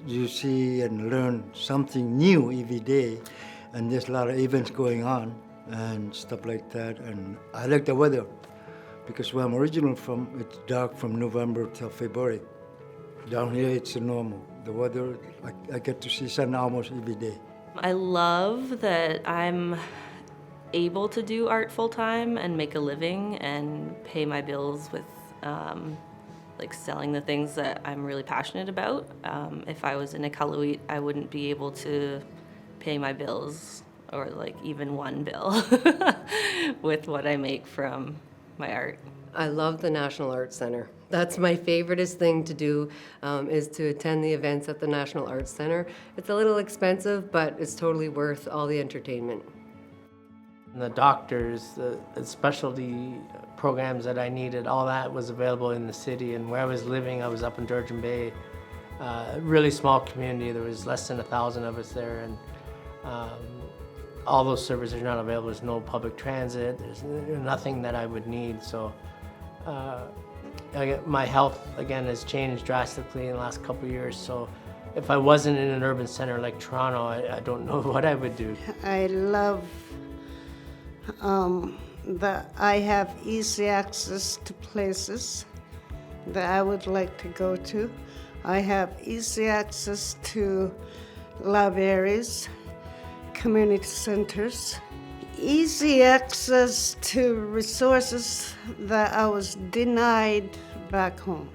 you see and learn something new every day, and there's a lot of events going on and stuff like that. And I like the weather because where I'm originally from, it's dark from November till February. Down here, it's normal. The weather, I get to see sun almost every day. I love that I'm able to do art full-time and make a living and pay my bills with like selling the things that I'm really passionate about. If I was an Inuit, I wouldn't be able to pay my bills or like even one bill with what I make from my art. I love the National Arts Center. That's my favoriteest thing to do, is to attend the events at the National Arts Center. It's a little expensive, but it's totally worth all the entertainment. The doctors, the specialty programs that I needed, all that was available in the city. And where I was living, I was up in Georgian Bay, a really small community. There was less than 1,000 of us there, and all those services are not available. There's no public transit. There's nothing that I would need. So my health, again, has changed drastically in the last couple of years. So if I wasn't in an urban center like Toronto, I don't know what I would do. I love that I have easy access to places that I would like to go to. I have easy access to libraries, community centers, easy access to resources that I was denied back home.